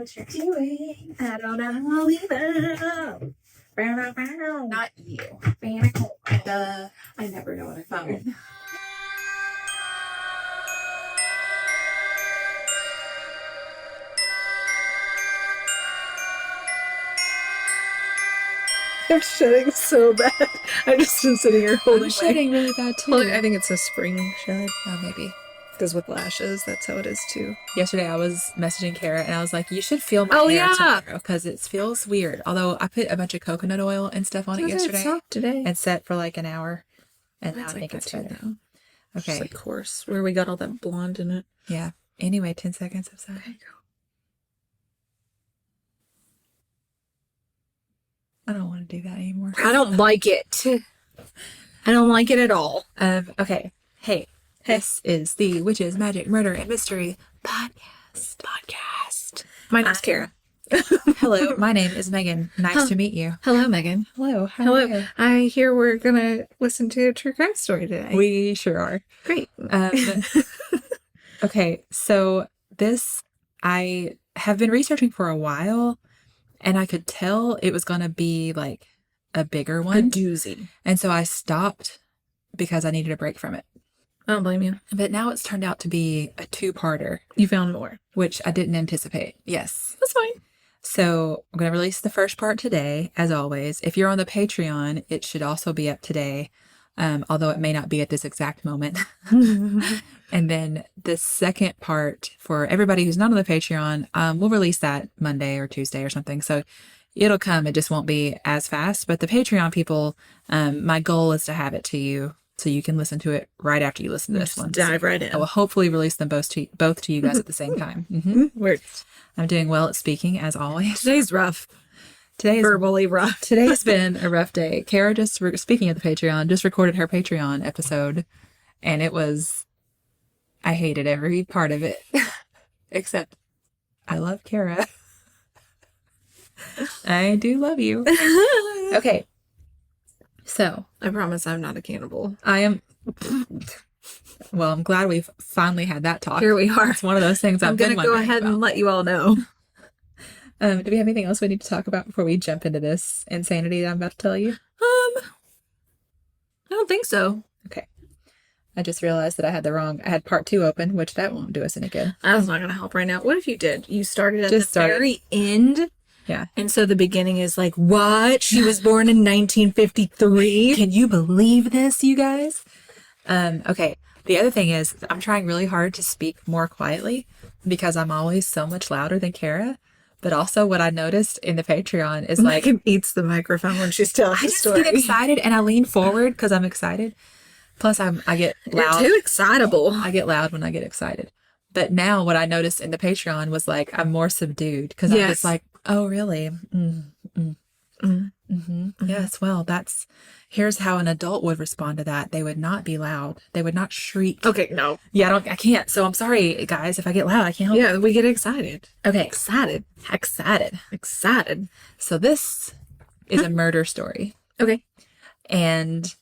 what you're doing. I don't know either. Not you. I never know what I found. I'm shedding so bad. I've just been sitting here holding. I'm shedding really bad too. I think it's a spring shed. Oh, maybe. Because with lashes, that's how it is too. Yesterday I was messaging Kara and I was like, you should feel my hair tomorrow because it feels weird. Although I put a bunch of coconut oil and stuff on it yesterday. Soft today. And set for like an hour. And now I like think it's too, better. though. Okay. Just like coarse. Where we got all that blonde in it. Yeah. Anyway, 10 seconds of silence. There you go. I don't want to do that anymore. I don't like it. I don't like it at all. Okay. Hey. This is the Witches, Magic, Murder, and Mystery podcast. My name's Kara. Hello, my name is Megan. Nice to meet you. Hello, Megan. Hello. Hello. I hear we're going to listen to a true crime story today. We sure are. Great. Okay, so I have been researching for a while, and I could tell it was going to be like a bigger one. A doozy. And so I stopped because I needed a break from it. I don't blame you. But now it's turned out to be a two-parter. You found more. Which I didn't anticipate. Yes. That's fine. So I'm going to release the first part today, as always. If you're on the Patreon, it should also be up today, although it may not be at this exact moment. And then the second part for everybody who's not on the Patreon, we'll release that Monday or Tuesday or something. So it'll come. It just won't be as fast. But the Patreon people, my goal is to have it to you so you can listen to it right after you listen to this one. Dive right in. I will hopefully release them both to you guys at the same time. Weird. I'm doing well at speaking, as always. Today's rough. Today's verbally rough. Today's been a rough day. Kara speaking of the Patreon, just recorded her Patreon episode, and I hated every part of it, except I love Kara. I do love you. Okay. So, I promise I'm not a cannibal. I am. Well, I'm glad we've finally had that talk. Here we are. It's one of those things I'm going to go ahead and let you all know. Do we have anything else we need to talk about before we jump into this insanity that I'm about to tell you? I don't think so. Okay. I just realized that I had part 2 open, which that won't do us any good. That's not going to help right now. What if you did? You started at the very end? Yeah. And so the beginning is like, what? She was born in 1953? Can you believe this, you guys? Okay. The other thing is I'm trying really hard to speak more quietly because I'm always so much louder than Kara. But also what I noticed in the Patreon is like... Megan eats the microphone when she's telling the story. I just get excited and I lean forward because I'm excited. Plus I get loud. You're too excitable. I get loud when I get excited. But now what I noticed in the Patreon was like I'm more subdued because I'm just like, oh, really? Yes, well, here's how an adult would respond to that. They would not be loud. They would not shriek. Okay, no. Yeah, I can't. So I'm sorry, guys, if I get loud, I can't help it. Yeah, we get excited. Okay. Excited. So this is a murder story. Okay. And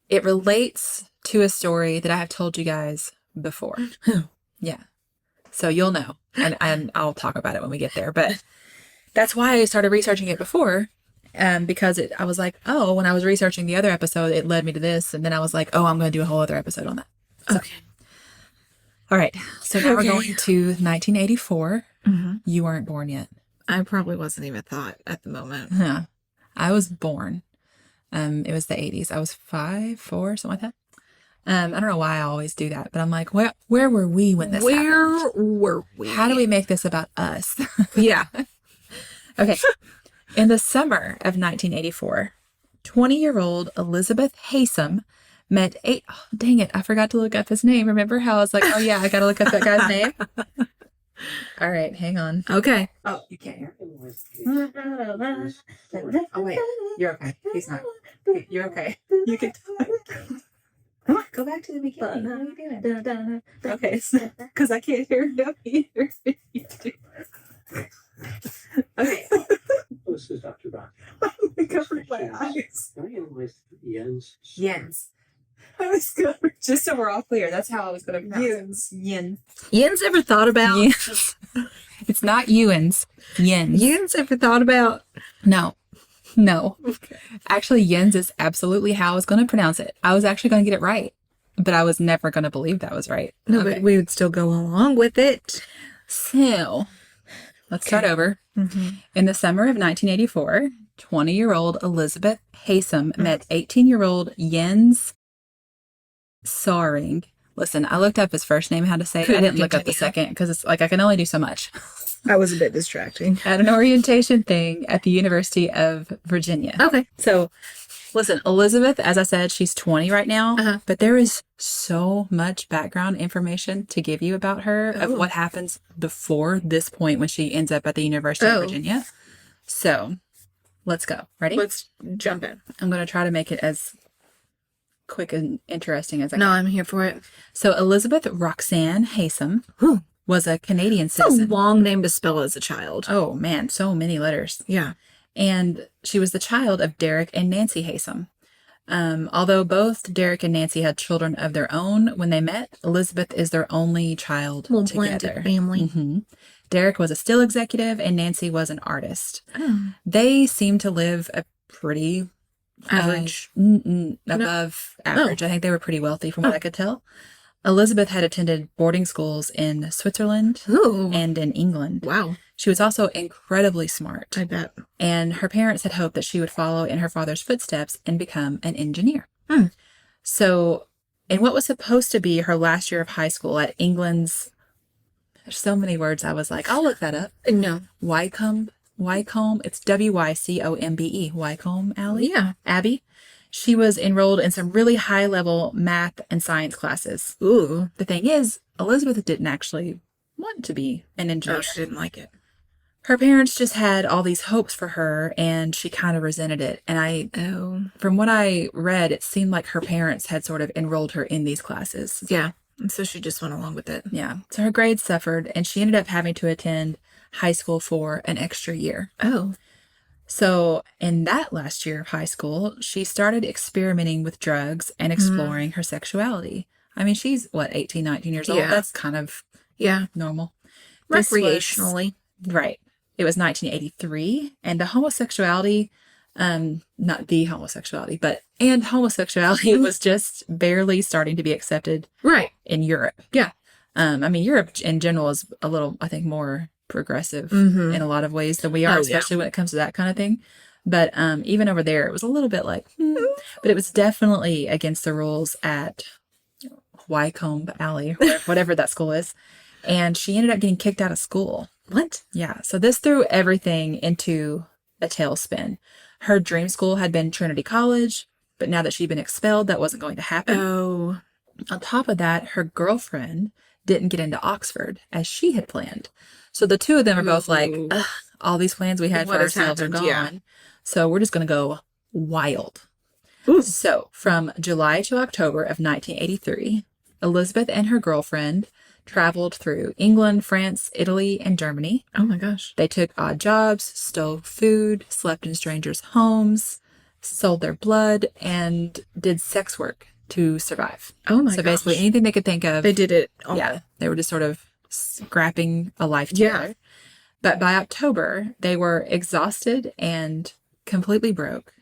it relates to a story that I have told you guys before. Yeah. So you'll know. And I'll talk about it when we get there. But that's why I started researching it before. Because I was like, oh, when I was researching the other episode, it led me to this. And then I was like, oh, I'm going to do a whole other episode on that. So, okay. All right. So now we're going to 1984. Mm-hmm. You weren't born yet. I probably wasn't even thought at the moment. Yeah. I was born. It was the 80s. I was 5, 4, something like that. I don't know why I always do that, but I'm like, where were we when this happened? Where were we? How do we make this about us? Yeah. Okay. In the summer of 1984, 20-year-old Elizabeth Haysom met oh, dang it, I forgot to look up his name. Remember how I was like, oh yeah, I got to look up that guy's name? All right, hang on. Okay. Oh, you can't hear him. Oh, wait. You're okay. He's not. You're okay. You can go back to the beginning. How are you doing? Okay, because I can't hear him either. You do. Okay. This is Dr. Bach. I covered my eyes. I am with Jens. Jens. I was going to, just so we're all clear, that's how I was going to pronounce Jens. Jens ever thought about It's not Ewan's. Yen's. Yens ever thought about? No. Okay. Actually, Yen's is absolutely how I was going to pronounce it. I was actually going to get it right, but I was never going to believe that was right. No, Okay. but we would still go along with it. So, let's start over. In the summer of 1984, 20-year-old Elizabeth Haysom met 18-year-old Jens Saring. Listen, I looked up his first name, how to say it. I didn't look up the second because it's like I can only do so much. That was a bit distracting. At an orientation thing at the University of Virginia. Okay. So, listen, Elizabeth, as I said, she's 20 right now, but there is so much background information to give you about her of what happens before this point when she ends up at the University of Virginia. So, let's go. Ready? Let's jump in. I'm going to try to make it as quick and interesting as I can. No, I'm here for it. So, Elizabeth Roxanne Haysom was a Canadian It's a citizen. long name to spell as a child. Oh, man, so many letters. Yeah. And she was the child of Derrick and Nancy Haysom. Although both Derrick and Nancy had children of their own when they met, Elizabeth is their only child Little together. blended family. Derrick was a still executive and Nancy was an artist. They seemed to live a pretty Average. above average. I think they were pretty wealthy from what I could tell. Elizabeth had attended boarding schools in Switzerland and in England. Wow. She was also incredibly smart. I bet. And her parents had hoped that she would follow in her father's footsteps and become an engineer. So, in what was supposed to be her last year of high school at England's, there's so many words, I was like, I'll look that up. No. Wycombe, it's Wycombe, Wycombe Alley? Yeah. Abbey. She was enrolled in some really high-level math and science classes. Ooh. The thing is, Elizabeth didn't actually want to be an engineer. Oh, she didn't like it. Her parents just had all these hopes for her, and she kind of resented it. And from what I read, it seemed like her parents had sort of enrolled her in these classes. Yeah. And so she just went along with it. Yeah. So her grades suffered, and she ended up having to attend high school for an extra year. Oh. So in that last year of high school, she started experimenting with drugs and exploring her sexuality. I mean, she's, 18, 19 years old? Yeah. That's kind of normal. Recreationally. Right. It was 1983, and the homosexuality, not the homosexuality, and homosexuality was just barely starting to be accepted in Europe. Yeah. I mean, Europe in general is a little, I think, more progressive in a lot of ways than we are, especially when it comes to that kind of thing. But even over there, it was a little bit like, but it was definitely against the rules at Wycombe Alley, or whatever that school is. And she ended up getting kicked out of school. What? Yeah. So this threw everything into a tailspin. Her dream school had been Trinity College, but now that she'd been expelled, that wasn't going to happen. Oh. On top of that, her girlfriend didn't get into Oxford as she had planned. So the two of them are both like, ugh, all these plans we had for ourselves are gone. Yeah. So we're just going to go wild. Ooh. So from July to October of 1983, Elizabeth and her girlfriend traveled through England, France, Italy, and Germany. Oh my gosh. They took odd jobs, stole food, slept in strangers' homes, sold their blood, and did sex work to survive. Oh my gosh. So basically anything they could think of. They did it. Oh. Yeah. They were just sort of scrapping a life together. Yeah. But by October, they were exhausted and completely broke.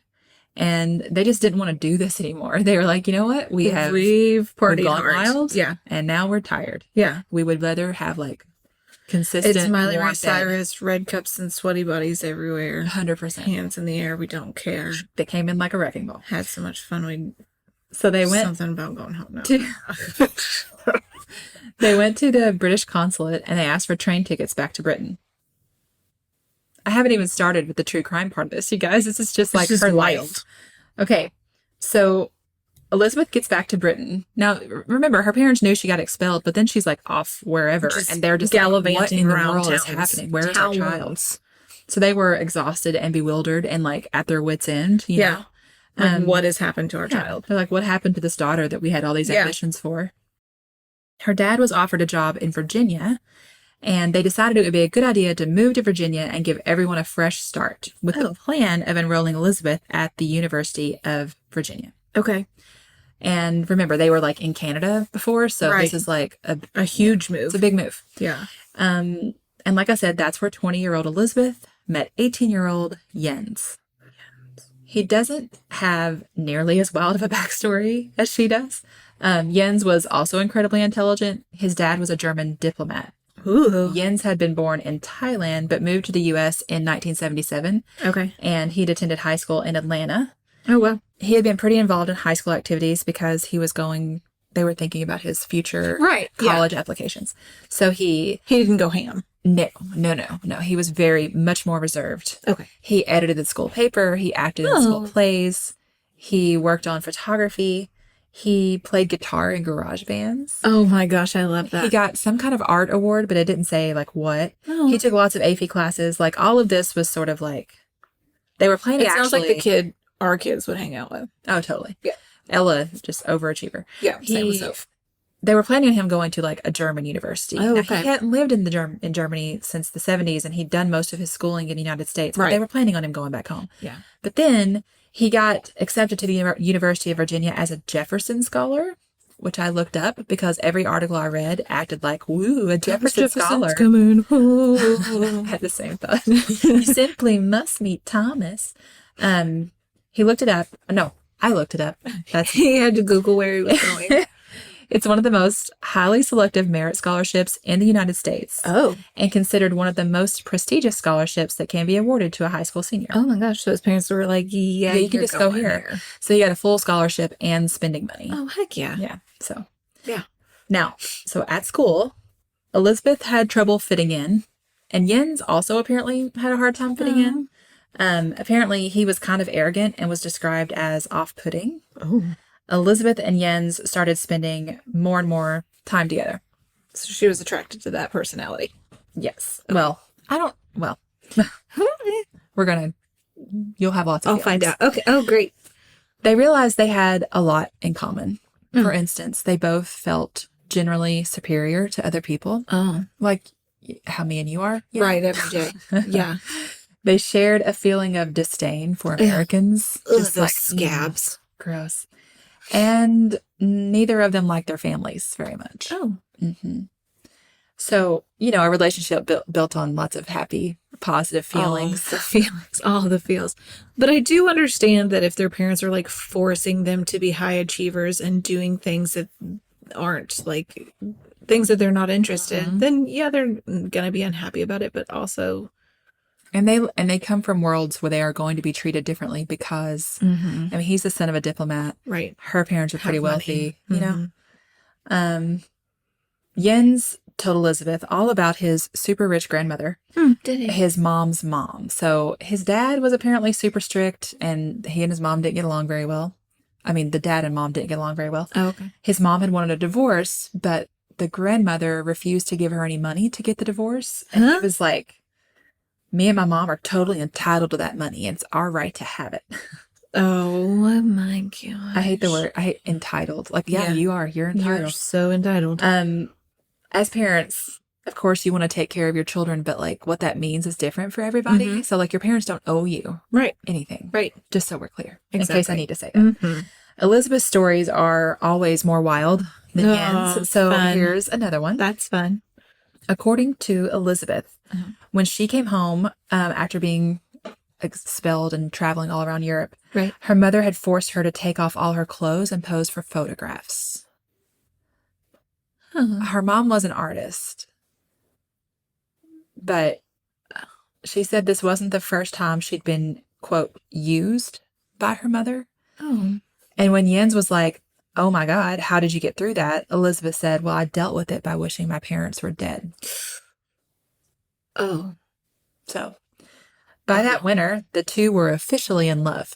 And they just didn't want to do this anymore. They were like, you know what? We've partied gone hard. wild. Yeah. And now we're tired. Yeah. We would rather have like consistent. It's Miley warm Cyrus, red cups and sweaty buddies everywhere. 100%. Hands in the air. We don't care. They came in like a wrecking ball. Had so much fun. We So they went something about going home now. They went to the British consulate and they asked for train tickets back to Britain. I haven't even started with the true crime part of this, you guys. This is just like her life. Okay, so Elizabeth gets back to Britain. Now, remember, her parents knew she got expelled, but then she's like off wherever, and they're just gallivanting like, what in the around world is towns. happening? Where is our child? So they were exhausted and bewildered and like at their wits' end. You know? Like, what has happened to our child? They're like, what happened to this daughter that we had all these ambitions for? Her dad was offered a job in Virginia, and they decided it would be a good idea to move to Virginia and give everyone a fresh start with the plan of enrolling Elizabeth at the University of Virginia. Okay. And remember, they were like in Canada before, so this is like a huge move. It's a big move. Yeah. And like I said, that's where 20-year-old Elizabeth met 18-year-old Jens. He doesn't have nearly as wild of a backstory as she does. Jens was also incredibly intelligent. His dad was a German diplomat. Ooh. Jens had been born in Thailand, but moved to the U.S. in 1977. Okay. And he'd attended high school in Atlanta. Oh, well. He had been pretty involved in high school activities because they were thinking about his future college applications. So he didn't go ham. No. He was very much more reserved. Okay. He edited the school paper. He acted in school plays. He worked on photography. He played guitar in garage bands. Oh my gosh, I love that. He got some kind of art award, but it didn't say like what. Oh. He took lots of AP classes. Like all of this was sort of like they were planning. It sounds like the kid our kids would hang out with. Oh, totally. Yeah. Ella, just overachiever. Yeah. Same with Soph. They were planning on him going to like a German university. Oh, Now, okay. he hadn't lived in in Germany since the 70s, and he'd done most of his schooling in the United States. But Right. they were planning on him going back home. Yeah. But then he got accepted to the University of Virginia as a Jefferson Scholar, which I looked up because every article I read acted like, woo, a Jefferson Scholar. Coming. I had the same thought. You simply must meet Thomas. He looked it up. No, I looked it up. He had to Google where he was going. It's one of the most highly selective merit scholarships in the United States. Oh. And considered one of the most prestigious scholarships that can be awarded to a high school senior. Oh my gosh. So his parents were like, yeah, You can just go here. So he got a full scholarship and spending money. Oh, heck yeah. Yeah. So. Yeah. Now, so at school, Elizabeth had trouble fitting in. And Jens also apparently had a hard time fitting in. Apparently, he was kind of arrogant and was described as off-putting. Oh. Elizabeth and Jens started spending more and more time together. So she was attracted to that personality. Yes. Well, you'll have lots of I'll feelings. find out. Okay. Oh, great. They realized they had a lot in common. For instance, they both felt generally superior to other people. Oh. Like how me and you are. Yeah. Right, every day. Yeah. They shared a feeling of disdain for Americans. Just like scabs. Gross. And neither of them liked their families very much. Oh. Mm-hmm. So, a relationship built on lots of happy, positive feelings. All the feels. But I do understand that if their parents are like forcing them to be high achievers and doing things that aren't like things that they're not interested in, then yeah, they're gonna be unhappy about it. But also, and they come from worlds where they are going to be treated differently because I mean, he's the son of a diplomat. Right. Her parents are pretty wealthy. money. Jens told Elizabeth all about his super rich grandmother, Did he? his mom's mom. So his dad was apparently super strict, and he and his mom didn't get along very well. I mean, the dad and mom didn't get along very well. Oh, okay. His mom had wanted a divorce, but the grandmother refused to give her any money to get the divorce. And he was like, me and my mom are totally entitled to that money, and it's our right to have it. Oh my god. I hate the word. I hate entitled. Like, yeah. You are. You're entitled. You're so entitled. As parents, of course, you want to take care of your children, but like what that means is different for everybody. So like your parents don't owe you anything. Right. Just so we're clear. Exactly. In case I need to say that. Elizabeth's stories are always more wild than Jens. So here's another one. That's fun. According to Elizabeth, when she came home after being expelled and traveling all around Europe, her mother had forced her to take off all her clothes and pose for photographs. Her mom was an artist, but she said this wasn't the first time she'd been, quote, used by her mother. Oh. And when Jens was like, oh my God, how did you get through that? Elizabeth said, well, I dealt with it by wishing my parents were dead. Oh. So by that winter, the two were officially in love.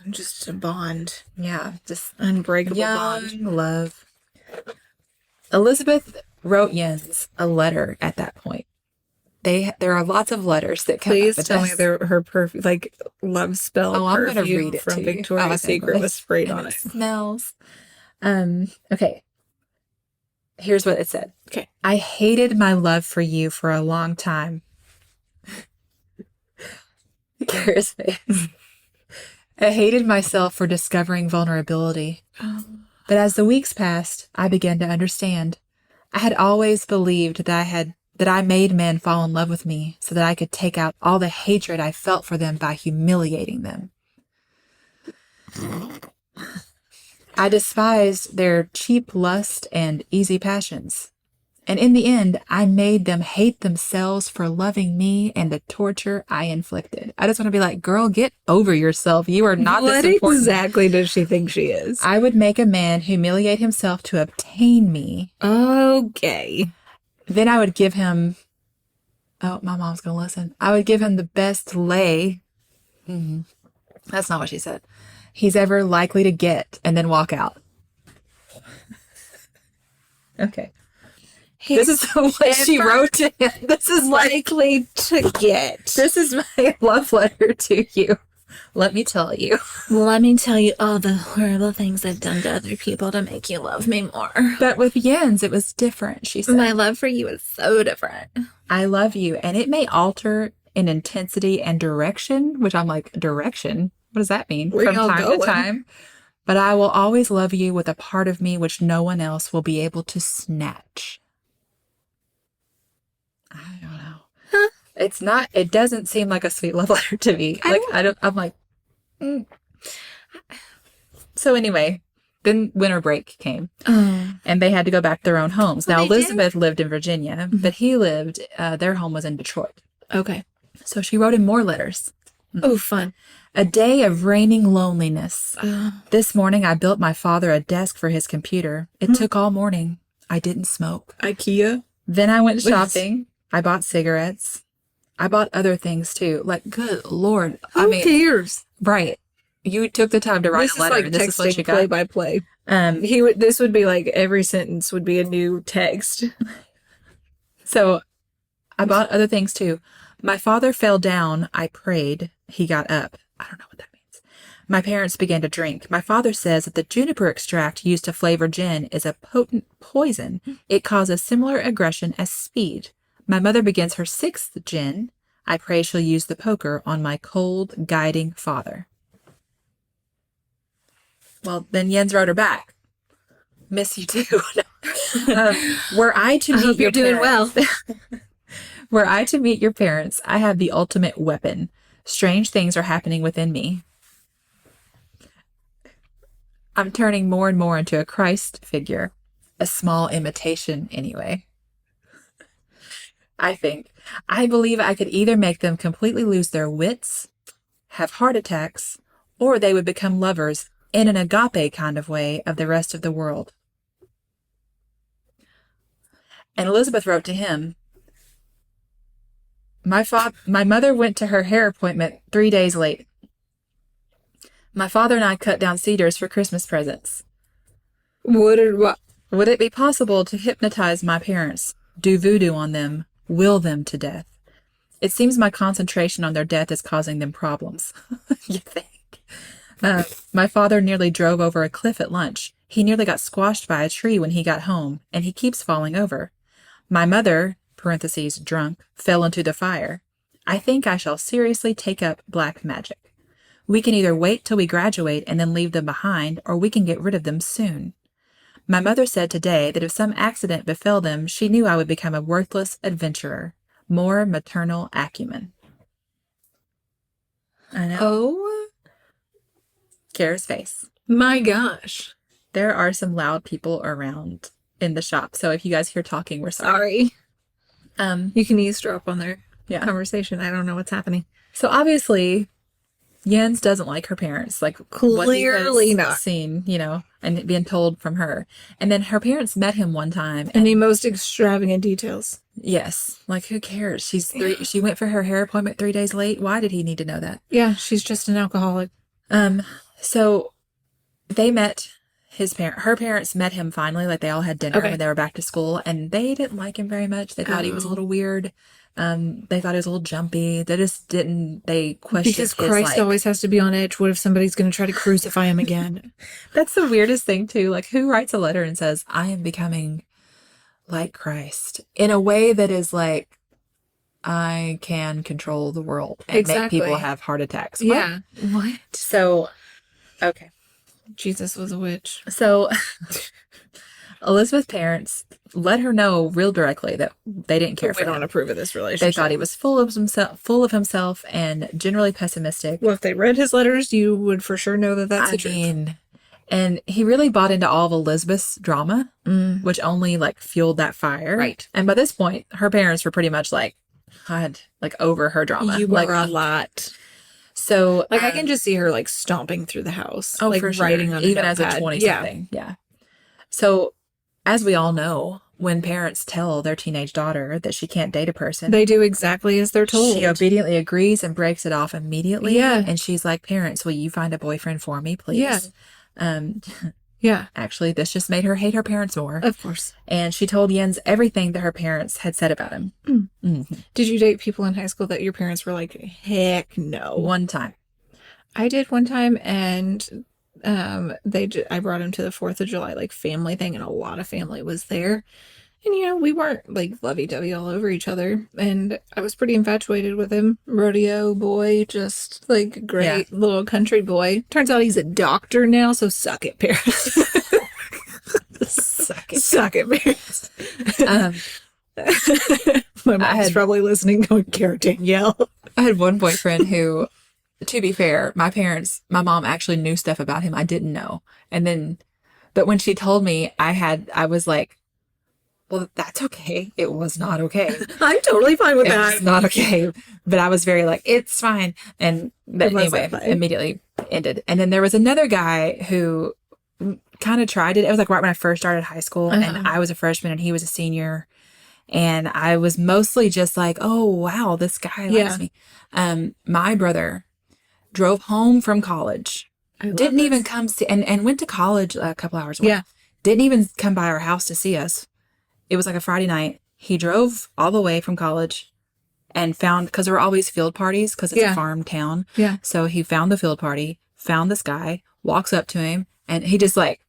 Just a bond. Yeah, just Unbreakable young bond. love. Elizabeth wrote Jens a letter at that point. There are lots of letters that come. Please up tell me this. they're her perfume, like love spell. Oh, I'm gonna perfume read it from to you. Victoria's Secret was sprayed And on it it. smells. Okay. Here's what it said. Okay. I hated my love for you for a long time. Kara's face. I hated myself for discovering vulnerability. But as the weeks passed, I began to understand. I had always believed that I had that I made men fall in love with me so that I could take out all the hatred I felt for them by humiliating them. I despised their cheap lust and easy passions. And in the end, I made them hate themselves for loving me and the torture I inflicted. I just want to be like, girl, get over yourself. You are not this important. What exactly does she think she is? I would make a man humiliate himself to obtain me. Okay. Then I would give him, oh, my mom's going to listen. I would give him the best lay. That's not what she said. He's ever likely to get, and then walk out. Okay. This is what she wrote to him. This is likely to get. This is my love letter to you. Let me tell you. Let me tell you all the horrible things I've done to other people to make you love me more. But with Jens, it was different, she said. My love for you is so different. I love you, and it may alter in intensity and direction, which I'm like, direction? What does that mean? Where From y'all time going? to time. But I will always love you with a part of me which no one else will be able to snatch. I don't know. Huh? It's not, it doesn't seem like a sweet love letter to me. I'm like, So anyway, then winter break came and they had to go back to their own homes. Now, Elizabeth lived in Virginia, but he lived, their home was in Detroit. Okay. So she wrote him more letters. Oh, fun. A day of raining loneliness. This morning, I built my father a desk for his computer. It took all morning. I didn't smoke. IKEA? Then I went shopping. I bought cigarettes. I bought other things too. Like, good Lord. Who cares? Right. You took the time to write This a letter. is like This is what texting you got. play by play. This would be like every sentence would be a new text. So I bought other things too. My father fell down. I prayed. He got up. I don't know what that means. My parents began to drink. My father says that the juniper extract used to flavor gin is a potent poison. It causes similar aggression as speed. My mother begins her 6th gin. I pray she'll use the poker on my cold, guiding father. Well, then Jens wrote her back. Miss you too. Were I to meet your doing parents, were I to meet your parents, I have the ultimate weapon. Strange things are happening within me. I'm turning more and more into a Christ figure. A small imitation, anyway. I believe I could either make them completely lose their wits, have heart attacks, or they would become lovers in an agape kind of way of the rest of the world. And Elizabeth wrote to him, My mother went to her hair appointment 3 days late. My father and I cut down cedars for Christmas presents. Would it be possible to hypnotize my parents, do voodoo on them, will them to death? It seems my concentration on their death is causing them problems. You think? My father nearly drove over a cliff at lunch. He nearly got squashed by a tree when he got home, and he keeps falling over. My mother, parentheses, drunk, fell into the fire. I think I shall seriously take up black magic. We can either wait till we graduate and then leave them behind, or we can get rid of them soon. My mother said today that if some accident befell them, she knew I would become a worthless adventurer. More maternal acumen. I know. Oh, Kara's face. my gosh. There are some loud people around in the shop, so if you guys hear talking, we're sorry. You can eavesdrop on their Yeah. conversation. I don't know what's happening. So obviously, Jens doesn't like her parents. Like, what he has Clearly not. seen, and being told from her. And then her parents met him one time. And the most extravagant details. Yes. Like, who cares? She went for her hair appointment 3 days late. Why did he need to know that? Yeah, she's just an alcoholic. So they met her parents met him finally, like they all had dinner when they were back to school, and they didn't like him very much. They thought he was a little weird. They thought he was a little jumpy. They questioned Because Christ always has to be on edge. What if somebody's going to try to crucify him again? That's the weirdest thing too. Like, who writes a letter and says, I am becoming like Christ in a way that is like, I can control the world and make people have heart attacks. Yeah. What? So, okay. Jesus was a witch. So Elizabeth's parents let her know real directly that they didn't care We for don't him. approve of this They relationship. thought he was full of himself, and generally pessimistic. Well, if they read his letters, you would for sure know that that's the truth. And he really bought into all of Elizabeth's drama, which only like fueled that fire. Right. And by this point, her parents were pretty much like, God, like over her drama. You like were a lot. So, Like I can just see her like stomping through the house, oh, like for sure. writing on even a as a notepad. 20-something. Yeah. So, as we all know, when parents tell their teenage daughter that she can't date a person, They do exactly as they're told. she obediently agrees and breaks it off immediately. Yeah. And she's like, parents, will you find a boyfriend for me, please? Yeah. Yeah. Actually, this just made her hate her parents more. Of course. And she told Jens everything that her parents had said about him. Did you date people in high school that your parents were like, heck no? One time. I did one time, and I brought him to the 4th of July like family thing, and a lot of family was there. And we weren't like lovey-dovey all over each other, and I was pretty infatuated with him. Rodeo boy, just like great little country boy. Turns out he's a doctor now, so suck it, parents. Suck it, parents. My mom's probably listening, going, "Cara Danielle." I had one boyfriend who, to be fair, my mom actually knew stuff about him I didn't know. But when she told me, I was like, well, that's okay. It was not okay. I'm totally fine with It that. was not okay. But I was very like, it's fine. But anyway, fine. immediately ended. And then there was another guy who kind of tried it. It was like right when I first started high school, and I was a freshman and he was a senior. And I was mostly just like, oh, wow, this guy likes me. My brother drove home from college, didn't even come see, and went to college a couple hours away. Yeah. Didn't even come by our house to see us. It was like a Friday night. He drove all the way from college and found, because there were always field parties because it's a farm town. Yeah. So he found the field party, found this guy, walks up to him, and he just like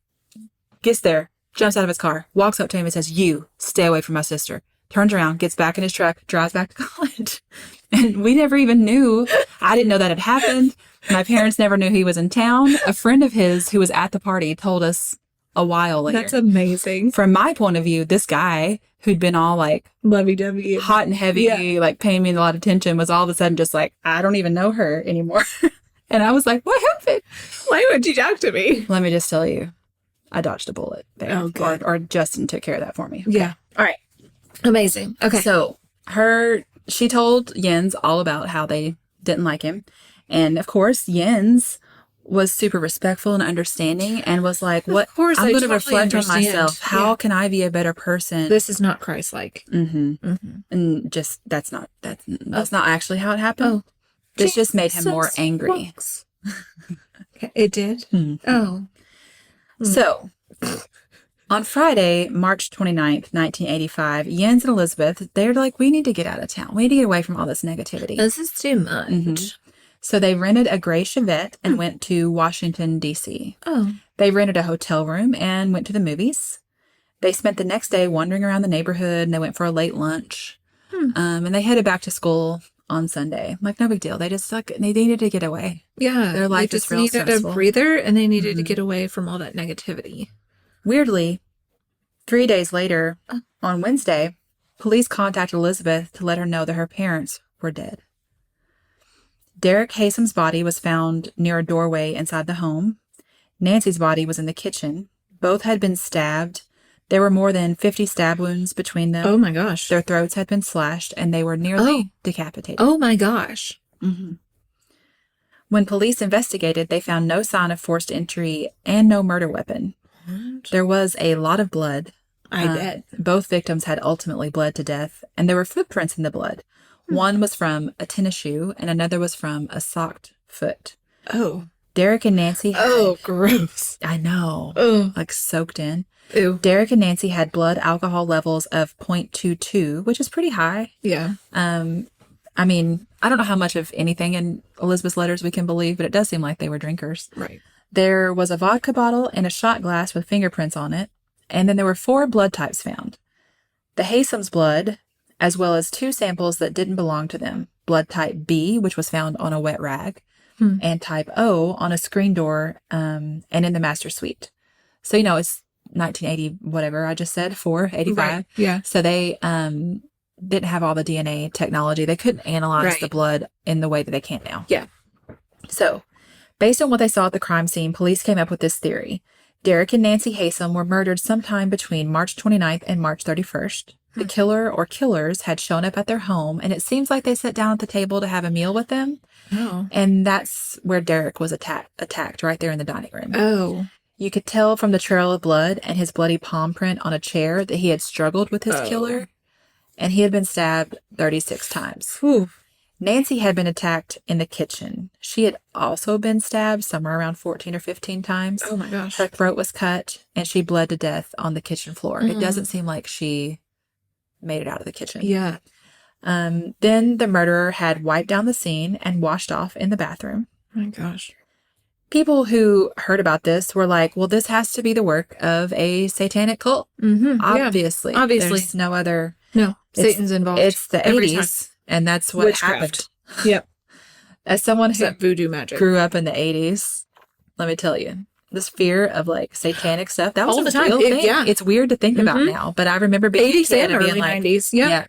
gets there, jumps out of his car, walks up to him and says, "You stay away from my sister." Turns around, gets back in his truck, drives back to college. And we never even knew. I didn't know that had happened. My parents never knew he was in town. A friend of his who was at the party told us a while later. That's amazing. From my point of view, this guy who'd been all like lovey-dovey, hot and heavy, like paying me a lot of attention, was all of a sudden just like, I don't even know her anymore. And I was like, what happened? Why would you talk to me? Let me just tell you, I dodged a bullet there. Oh, good. Or Justin took care of that for me. Yeah. All right. Amazing. Okay. So she told Jens all about how they didn't like him. And of course, Jens was super respectful and understanding and was like, what? Of course, I'm I going to totally reflect on understand. myself. How can I be a better person? This is not Christ-like. And just, that's not actually how it happened. Oh. This just made him more Jesus angry. walks. It did? Oh. So, on Friday, March 29th, 1985, Jens and Elizabeth, they're like, we need to get out of town. We need to get away from all this negativity. This is too much. So they rented a gray Chevette and went to Washington, D.C. Oh. They rented a hotel room and went to the movies. They spent the next day wandering around the neighborhood, and they went for a late lunch. And they headed back to school on Sunday. Like, no big deal. They just, like, they needed to get away. Yeah. Their life they is just real needed stressful. a breather, and they needed to get away from all that negativity. Weirdly, 3 days later, on Wednesday, police contacted Elizabeth to let her know that her parents were dead. Derrick Haysom's body was found near a doorway inside the home. Nancy's body was in the kitchen. Both had been stabbed. There were more than 50 stab wounds between them. Oh my gosh. Their throats had been slashed, and they were nearly decapitated. Oh my gosh. When police investigated, they found no sign of forced entry and no murder weapon. There was a lot of blood. I bet. Both victims had ultimately bled to death, and there were footprints in the blood. One was from a tennis shoe, and another was from a socked foot. Oh. Derrick and Nancy had... Oh, gross. I know. Oh. Like soaked in. Ew. Derrick and Nancy had blood alcohol levels of 0.22, which is pretty high. Yeah. I mean, I don't know how much of anything in Elizabeth's letters we can believe, but it does seem like they were drinkers. Right. There was a vodka bottle and a shot glass with fingerprints on it, and then there were 4 blood types found. The Haysom's blood, as well as 2 samples that didn't belong to them. Blood type B, which was found on a wet rag, and type O on a screen door and in the master suite. So, it's 1980, whatever I just said, 85. Right. Yeah. So they didn't have all the DNA technology. They couldn't analyze the blood in the way that they can now. Yeah. So based on what they saw at the crime scene, police came up with this theory. Derrick and Nancy Haysom were murdered sometime between March 29th and March 31st. The killer or killers had shown up at their home, and it seems like they sat down at the table to have a meal with them. Oh. And that's where Derrick was attacked, right there in the dining room. Oh. You could tell from the trail of blood and his bloody palm print on a chair that he had struggled with his killer, and he had been stabbed 36 times. Whew. Nancy had been attacked in the kitchen. She had also been stabbed somewhere around 14 or 15 times. Oh my gosh. Her throat was cut, and she bled to death on the kitchen floor. It doesn't seem like she made it out of the kitchen. Yeah. Then the murderer had wiped down the scene and washed off in the bathroom. Oh my gosh. People who heard about this were like, well, this has to be the work of a satanic cult. Mm-hmm. Obviously. Yeah. Obviously. There's no other. No. Satan's involved. It's the every 80s, and that's what happened. Yep. As someone It's who that voodoo magic. grew up in the 80s, let me tell you, this fear of like satanic stuff, that was All a the time. real thing. Yeah. It's weird to think about now, but I remember being 80s a kid and and being early like, 90s. Yeah.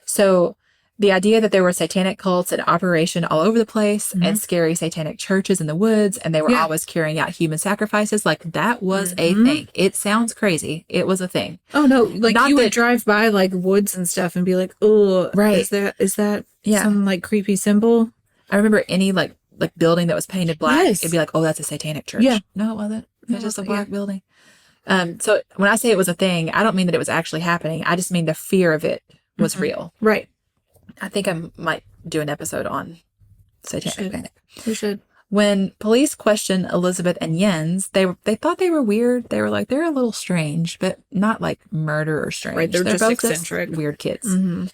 So the idea that there were satanic cults in operation all over the place and scary satanic churches in the woods, and they were always carrying out human sacrifices, like that was a thing. It sounds crazy. It was a thing. Oh no, like Not you that- would drive by like woods and stuff and be like, oh, Right. Is that Yeah. some like creepy symbol? I remember any like building that was painted black, Yes. it'd be like, oh, that's a satanic church. Yeah. No, it wasn't. It was No, just a yeah. black building. So when I say it was a thing, I don't mean that it was actually happening. I just mean the fear of it was real. Right. I think I might do an episode on satanic Should. panic. We should. When police questioned Elizabeth and Jens, they thought they were weird. They were like, they're a little strange, but not like murderer strange. Right, they're just both eccentric. weird kids. Mm-hmm.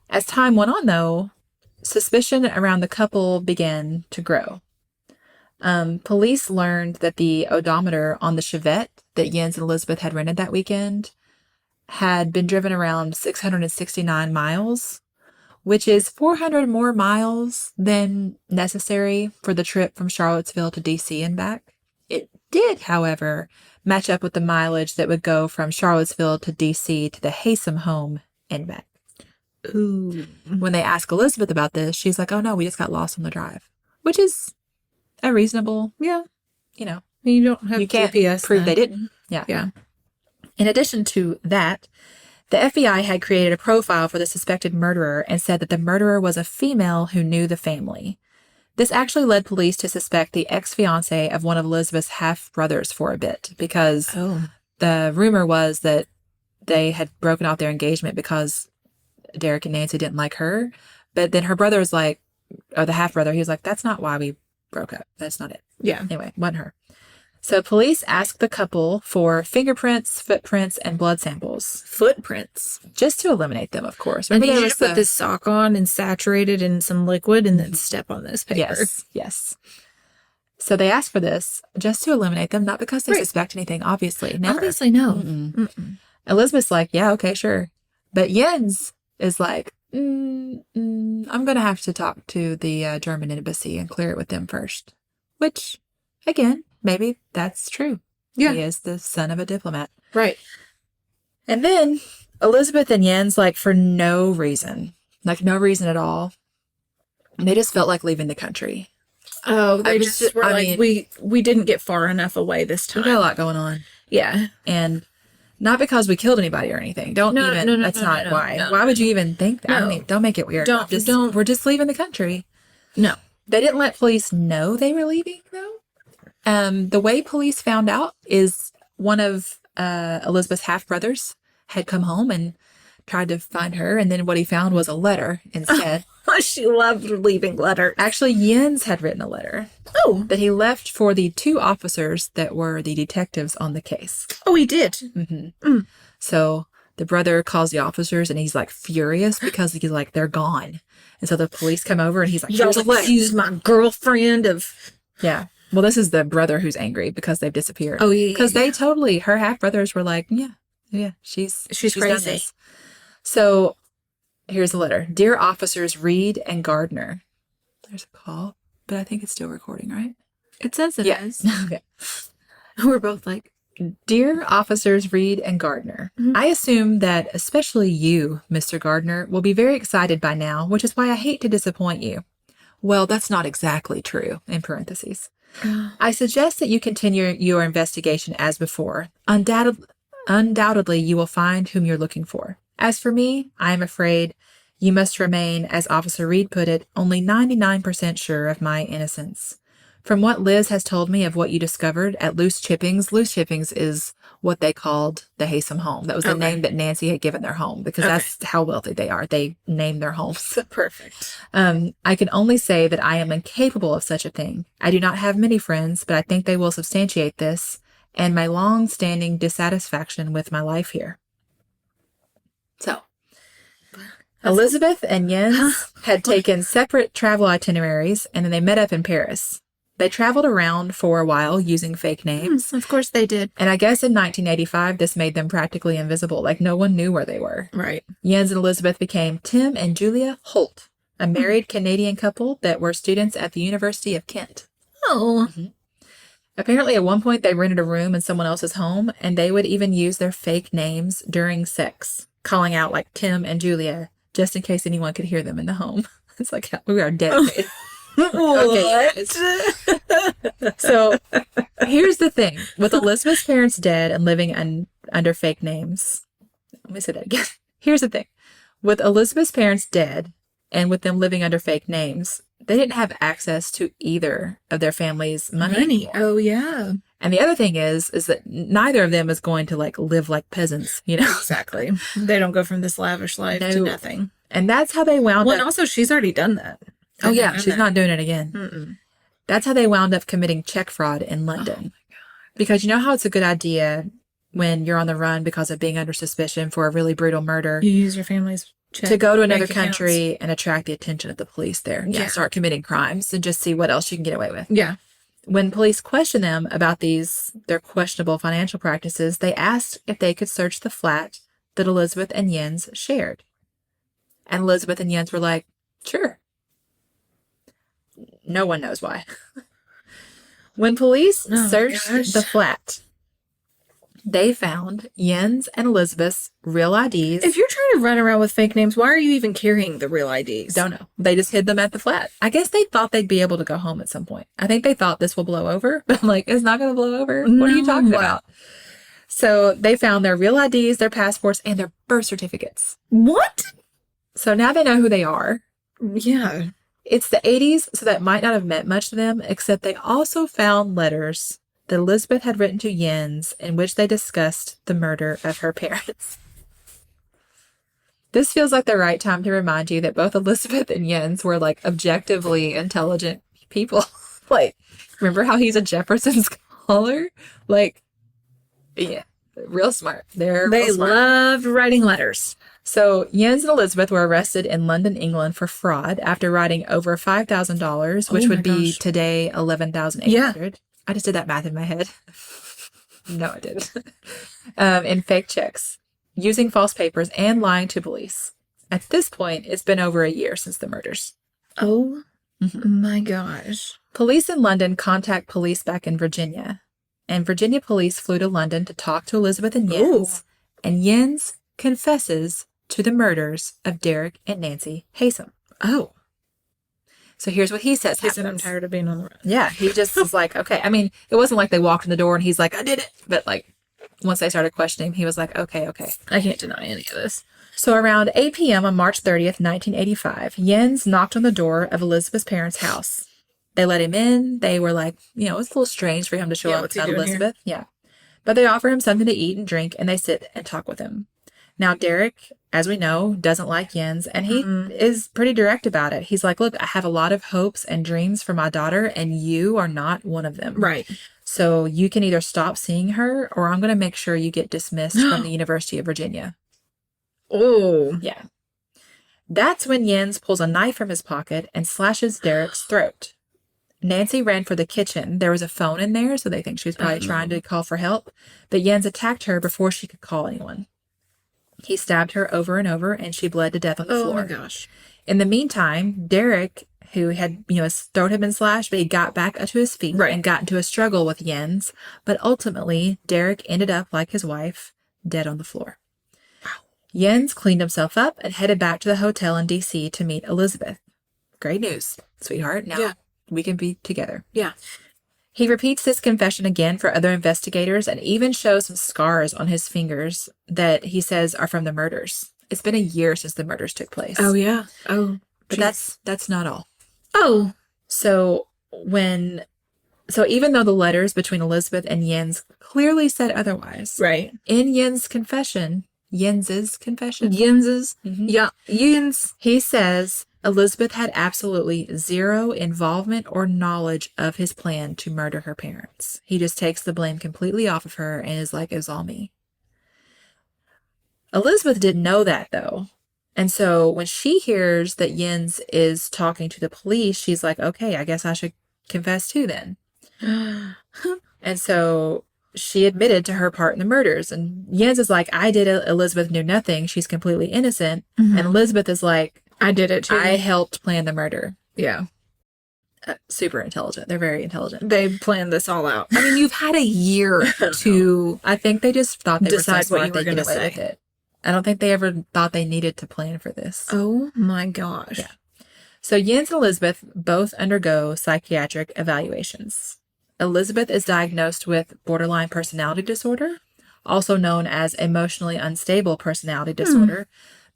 As time went on, though, suspicion around the couple began to grow. Police learned that the odometer on the Chevette that Jens and Elizabeth had rented that weekend had been driven around 669 miles, which is 400 more miles than necessary for the trip from Charlottesville to D.C. and back. It did, however, match up with the mileage that would go from Charlottesville to D.C. to the Haysom home and back. Ooh. When they ask Elizabeth about this, she's like, oh no, we just got lost on the drive, which is a reasonable, Yeah. you know, You don't have you can't GPS prove then. they didn't. Yeah. Yeah. In addition to that, the FBI had created a profile for the suspected murderer and said that the murderer was a female who knew the family. This actually led police to suspect the ex-fiance of one of Elizabeth's half-brothers for a bit, because Oh. the rumor was that they had broken off their engagement because Derrick and Nancy didn't like her. But then her brother was like, or the half-brother, he was like, that's not why we broke up. That's not it. Yeah. Anyway, wasn't her. So police asked the couple for fingerprints, footprints, and blood samples, Footprints. just to eliminate them, of course. I Remember need there you was to put the- this sock on and saturate it in some liquid and then step on this paper. Yes, yes. So they asked for this just to eliminate them, not because they Right. suspect anything, obviously. Never. Obviously, no. Mm-mm. Mm-mm. Elizabeth's like, yeah, okay, sure. But Jens is like, I'm going to have to talk to the German embassy and clear it with them first. Which, again, maybe that's true. Yeah. He is the son of a diplomat. Right. And then Elizabeth and Jens, like, for no reason at all, they just felt like leaving the country. Oh, they I just was- were I like, mean- we didn't get far enough away this We time. got a lot going on. Yeah. And not because we killed anybody or anything. Don't No, even, no, no, that's no, not no, why. no. Why would you even think that? I No. mean, don't make it weird. Don't- don't. We're just leaving the country. No. They didn't let police know they were leaving, though. The way police found out is one of Elizabeth's half-brothers had come home and tried to find her, and then what he found was a letter instead. She loved leaving letters. Actually, Jens had written a letter Oh. that he left for the two officers that were the detectives on the case. Oh, he did. Mm-hmm. So the brother calls the officers, and he's like furious because he's like, they're gone. And so the police come over, and he's like, here's a Y'all letter. accused my girlfriend of... Yeah. Well, this is the brother who's angry because they've disappeared. Oh, yeah. Because they totally, her half brothers were like, yeah, she's done crazy. this. So here's the letter. Dear officers Reed and Gardner. There's a call, but I think it's still recording, right? It says it is. Okay. We're both like, Dear Officers Reed and Gardner, I assume that especially you, Mr. Gardner, will be very excited by now, which is why I hate to disappoint you. Well, that's not exactly true, in parentheses. I suggest that you continue your investigation as before. Undoubtedly, you will find whom you're looking for. As for me, I am afraid you must remain, as Officer Reed put it, only 99% sure of my innocence. From what Liz has told me of what you discovered at Loose Chippings is what they called the Haysom home. That was the name that Nancy had given their home because that's how wealthy they are. They name their homes. Perfect. I can only say that I am incapable of such a thing. I do not have many friends, but I think they will substantiate this and my long-standing dissatisfaction with my life here. So, Elizabeth and Jens had taken separate travel itineraries, and then they met up in Paris. They traveled around for a while using fake names. Of course they did. And I guess in 1985, this made them practically invisible. Like, no one knew where they were. Right. Jens and Elizabeth became Tim and Julia Holt, a married Canadian couple that were students at the University of Kent. Oh. Apparently, at one point, they rented a room in someone else's home, and they would even use their fake names during sex, calling out like Tim and Julia, just in case anyone could hear them in the home. It's like, we are dedicated. Okay, so here's the thing. With Elizabeth's parents dead and living under fake names. Let me say that again. Here's the thing. With Elizabeth's parents dead and with them living under fake names, they didn't have access to either of their family's money anymore. Oh, yeah. And the other thing is that neither of them is going to like live like peasants, you know? Exactly. They don't go from this lavish life to nothing. And that's how they wound up. And also she's already done that. Oh, yeah. She's not doing it again. That's how they wound up committing check fraud in London. Oh, my God. Because you know how it's a good idea when you're on the run because of being under suspicion for a really brutal murder. You use your family's check. To go to another country and attract the attention of the police there. Yeah. Start committing crimes and just see what else you can get away with. Yeah. When police questioned them about their questionable financial practices, they asked if they could search the flat that Elizabeth and Jens shared. And Elizabeth and Jens were like, sure. No one knows why. When police searched the flat, they found Jens and Elizabeth's real IDs. If you're trying to run around with fake names, why are you even carrying the real IDs? Don't know. They just hid them at the flat. I guess they thought they'd be able to go home at some point. I think they thought this will blow over. But I'm like, it's not going to blow over. What are you talking about? So they found their real IDs, their passports, and their birth certificates. What? So now they know who they are. Yeah. It's the 80s, so that might not have meant much to them, except they also found letters that Elizabeth had written to Jens in which they discussed the murder of her parents. This feels like the right time to remind you that both Elizabeth and Jens were like objectively intelligent people. Like, remember how he's a Jefferson scholar? Like, yeah, real smart. They loved writing letters. So Jens and Elizabeth were arrested in London, England for fraud after writing over $5,000, which would be today $11,800. Yeah. I just did that math in my head. No, I didn't. In fake checks, using false papers and lying to police. At this point, it's been over a year since the murders. Oh my gosh. Police in London contact police back in Virginia. And Virginia police flew to London to talk to Elizabeth and Jens. And Jens confesses to the murders of Derrick and Nancy Haysom. Oh. So here's what he says. He said, I'm tired of being on the run. Yeah, he just was like, okay. I mean, it wasn't like they walked in the door and he's like, I did it. But like, once they started questioning him, he was like, okay. I can't deny any of this. So around 8 p.m. on March 30th, 1985, Jens knocked on the door of Elizabeth's parents' house. They let him in. They were like, it's a little strange for him to show up without Elizabeth. Yeah. But they offer him something to eat and drink, and they sit and talk with him. Now, Derrick, as we know, doesn't like Jens, and he is pretty direct about it. He's like, look, I have a lot of hopes and dreams for my daughter, and you are not one of them. Right. So you can either stop seeing her, or I'm going to make sure you get dismissed from the University of Virginia. Oh. Yeah. That's when Jens pulls a knife from his pocket and slashes Derrick's throat. Nancy ran for the kitchen. There was a phone in there, so they think she was probably trying to call for help. But Jens attacked her before she could call anyone. He stabbed her over and over, and she bled to death on the floor. Oh, my gosh. In the meantime, Derrick who had, his throat had been slashed, but he got back up to his feet and got into a struggle with Jens. But ultimately, Derrick ended up, like his wife, dead on the floor. Jens cleaned himself up and headed back to the hotel in D.C. to meet Elizabeth. Great news, sweetheart. Now we can be together. Yeah. He repeats this confession again for other investigators and even shows some scars on his fingers that he says are from the murders. It's been a year since the murders took place. Oh, yeah. Oh, but that's not all. Oh. So even though the letters between Elizabeth and Jens clearly said otherwise, right. In Jens's confession, Mm-hmm. Yeah, Jens. He says Elizabeth had absolutely zero involvement or knowledge of his plan to murder her parents. He just takes the blame completely off of her and is like, it was all me. Elizabeth didn't know that, though. And so when she hears that Jens is talking to the police, she's like, okay, I guess I should confess too then. And so she admitted to her part in the murders. And Jens is like, I did it. Elizabeth knew nothing. She's completely innocent. Mm-hmm. And Elizabeth is like, I did it too. I helped plan the murder. Yeah. Super intelligent. They're very intelligent. They planned this all out. I mean, you've had a year to I think they just thought they decide were so what you smart were they going to get away say. with it. I don't think they ever thought they needed to plan for this. Oh my gosh. Yeah. So Jens and Elizabeth both undergo psychiatric evaluations. Elizabeth is diagnosed with borderline personality disorder, also known as emotionally unstable personality disorder.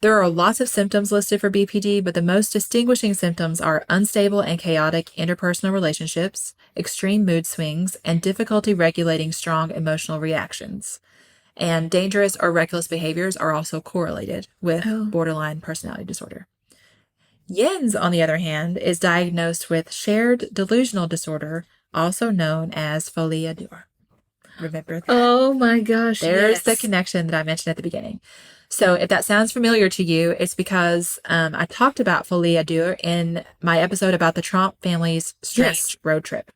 There are lots of symptoms listed for BPD, but the most distinguishing symptoms are unstable and chaotic interpersonal relationships, extreme mood swings, and difficulty regulating strong emotional reactions. And dangerous or reckless behaviors are also correlated with borderline personality disorder. Jens, on the other hand, is diagnosed with shared delusional disorder, also known as folie à deux. Remember that? Oh my gosh. There's the connection that I mentioned at the beginning. So if that sounds familiar to you, it's because I talked about folie à deux in my episode about the Trump family's strange road trip.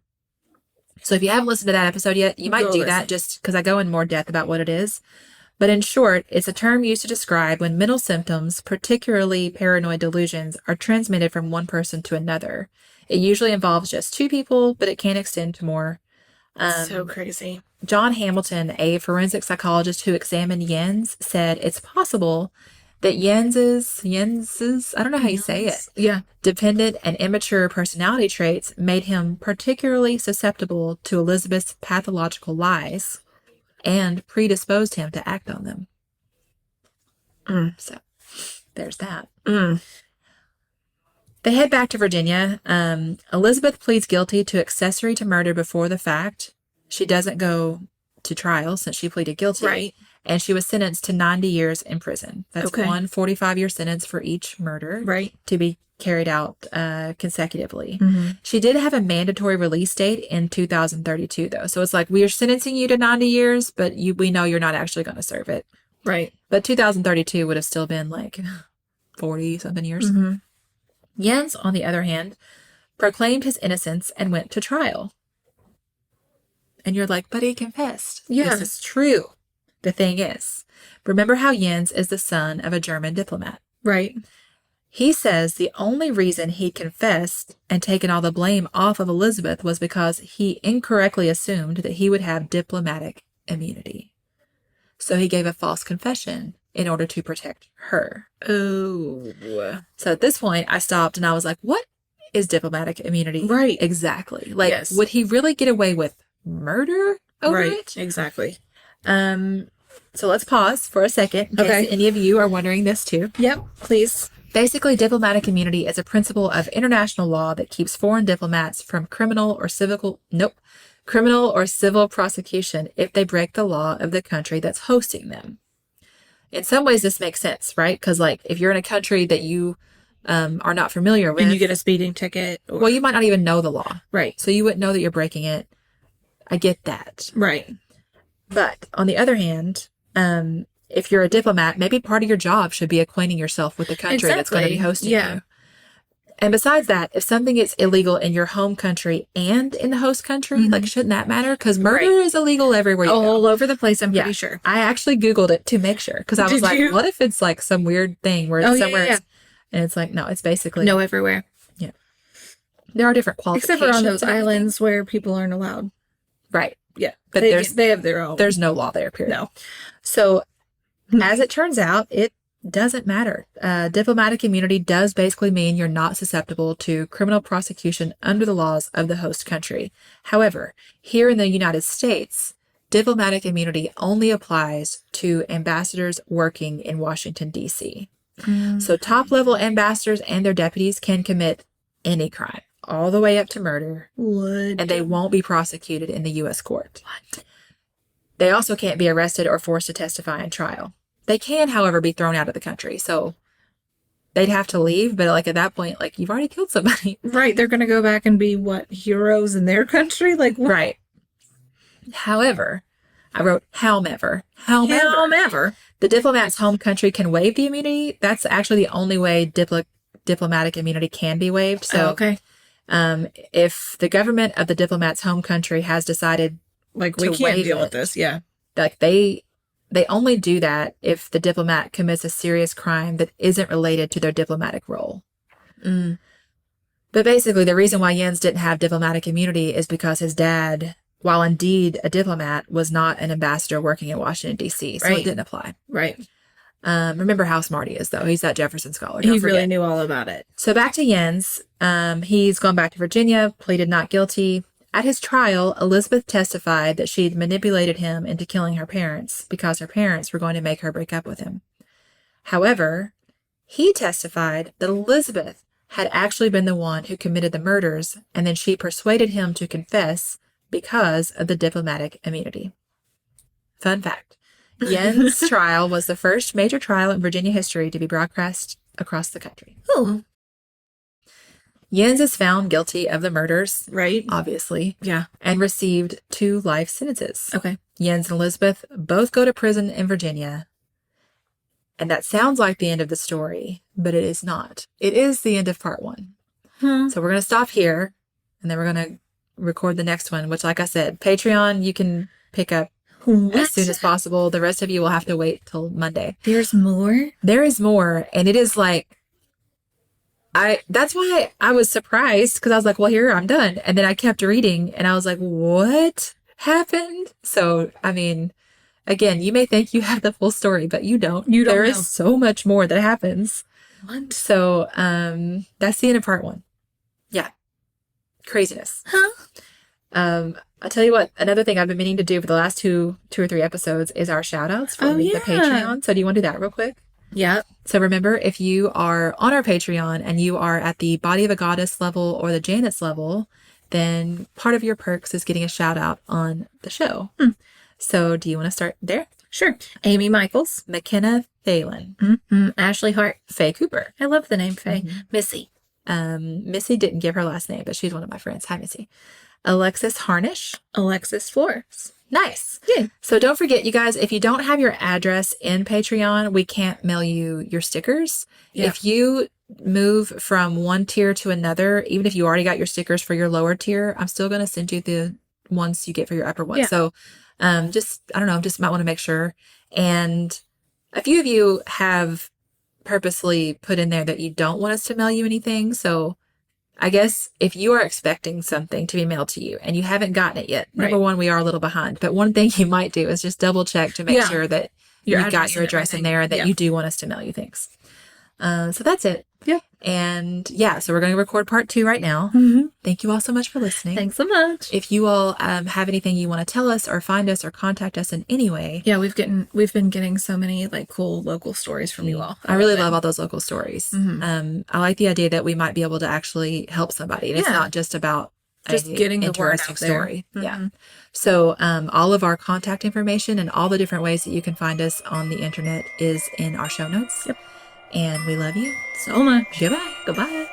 So if you haven't listened to that episode yet, you might do that just because I go in more depth about what it is. But in short, it's a term used to describe when mental symptoms, particularly paranoid delusions, are transmitted from one person to another. It usually involves just two people, but it can extend to more. So crazy. John Hamilton, a forensic psychologist who examined Jens, said it's possible that Jens's, I don't know how you say it. Yeah. Dependent and immature personality traits made him particularly susceptible to Elizabeth's pathological lies and predisposed him to act on them. So there's that. They head back to Virginia. Elizabeth pleads guilty to accessory to murder before the fact. She doesn't go to trial since she pleaded guilty. Right. And she was sentenced to 90 years in prison. That's one 45-year sentence for each murder. Right. To be carried out consecutively. She did have a mandatory release date in 2032, though. So it's like, we are sentencing you to 90 years, but we know you're not actually going to serve it. Right. But 2032 would have still been like 40-something years. Jens, on the other hand, proclaimed his innocence and went to trial. And you're like, but he confessed. Yeah. This is true. The thing is, remember how Jens is the son of a German diplomat. Right. He says the only reason he confessed and taken all the blame off of Elizabeth was because he incorrectly assumed that he would have diplomatic immunity. So he gave a false confession in order to protect her. Oh. So at this point, I stopped and I was like, what is diplomatic immunity? Right. Exactly. Like, would he really get away with murder over it? Exactly. So let's pause for a second in case any of you are wondering this too. Yep, please. Basically, diplomatic immunity is a principle of international law that keeps foreign diplomats from criminal or civil prosecution if they break the law of the country that's hosting them. In some ways, this makes sense, right? Because, like, if you're in a country that you are not familiar with, and you get a speeding ticket, well, you might not even know the law, right? So you wouldn't know that you're breaking it. I get that, right? But on the other hand, if you're a diplomat, maybe part of your job should be acquainting yourself with the country that's going to be hosting you. And besides that, if something is illegal in your home country and in the host country, like, shouldn't that matter? Because murder is illegal everywhere you go. All over the place, I'm pretty sure. I actually Googled it to make sure. Because I was like, what if it's like some weird thing where it's somewhere. And it's like, no, it's basically. No, everywhere. Yeah. There are different qualifications. Except for on those and everything. islands where people aren't allowed. Right. Yeah. But they have their own. There's no law there, period. No. So, as it turns out, it doesn't matter. Diplomatic immunity does basically mean you're not susceptible to criminal prosecution under the laws of the host country. However, here in the United States, diplomatic immunity only applies to ambassadors working in Washington, D.C. So top-level ambassadors and their deputies can commit any crime, all the way up to murder, What? and they won't be prosecuted in the U.S. court. What? They also can't be arrested or forced to testify in trial. They can, however, be thrown out of the country. So they'd have to leave, but like at that point, like you've already killed somebody. Right. They're going to go back and be what? Heroes in their country? Like what? Right. However, I wrote however, the diplomat's home country can waive the immunity. That's actually the only way diplomatic immunity can be waived. So, okay. If the government of the diplomat's home country has decided Like we to can't waive deal it, with this. Yeah. like they only do that if the diplomat commits a serious crime that isn't related to their diplomatic role. But basically, the reason why Jens didn't have diplomatic immunity is because his dad, while indeed a diplomat, was not an ambassador working in Washington, D.C., so Right. it didn't apply. Right. Remember how smart he is, though. He's that Jefferson scholar. He Don't forget. really knew all about it. So back to Jens. He's gone back to Virginia, pleaded not guilty. At his trial, Elizabeth testified that she'd manipulated him into killing her parents because her parents were going to make her break up with him. However, he testified that Elizabeth had actually been the one who committed the murders, and then she persuaded him to confess because of the diplomatic immunity. Fun fact. Jens' trial was the first major trial in Virginia history to be broadcast across the country. Oh. Jens is found guilty of the murders, Right. obviously, Yeah. and received 2 life sentences. Okay. Jens and Elizabeth both go to prison in Virginia. And that sounds like the end of the story, but it is not. It is the end of part 1. So we're going to stop here, and then we're going to record the next one, which, like I said, Patreon, you can pick up as soon as possible. The rest of you will have to wait till Monday. There's more? There is more, and it is like, that's why I was surprised, because I was like, well, here, I'm done. And then I kept reading, and I was like, what happened? So, I mean, again, you may think you have the full story, but you don't. There know. is so much more that happens. What? So, that's the end of part 1. Yeah. Craziness. Huh? I'll tell you what, another thing I've been meaning to do for the last two or three episodes is our shout outs for the Patreon. So do you want to do that real quick? Yeah. So remember, if you are on our Patreon and you are at the Body of a Goddess level or the Janet's level, then part of your perks is getting a shout out on the show. So do you want to start there? Sure. Amy Michaels. McKenna Thalen. Ashley Hart. Faye Cooper. I love the name Faye. Missy. Missy didn't give her last name, but she's one of my friends. Hi, Missy. Alexis Harnish. Alexis Flores. Nice. Yeah. So don't forget, you guys, if you don't have your address in Patreon, we can't mail you your stickers. Yeah. If you move from one tier to another, even if you already got your stickers for your lower tier, I'm still going to send you the ones you get for your upper one. Yeah. So just, I don't know, just might want to make sure. And a few of you have purposely put in there that you don't want us to mail you anything. So I guess if you are expecting something to be mailed to you and you haven't gotten it yet, number one, we are a little behind. But one thing you might do is just double check to make sure that you've got your address in there and that you do want us to mail you things. So that's it. Yeah. And so we're going to record part 2 right now. Thank you all so much for listening. Thanks so much. If you all have anything you want to tell us or find us or contact us in any way. Yeah, we've been getting so many like cool local stories from you all. I really love all those local stories. I like the idea that we might be able to actually help somebody. And it's not just about just getting the word out there. Story. Yeah. So all of our contact information and all the different ways that you can find us on the internet is in our show notes. Yep. And we love you so much. Goodbye. Goodbye.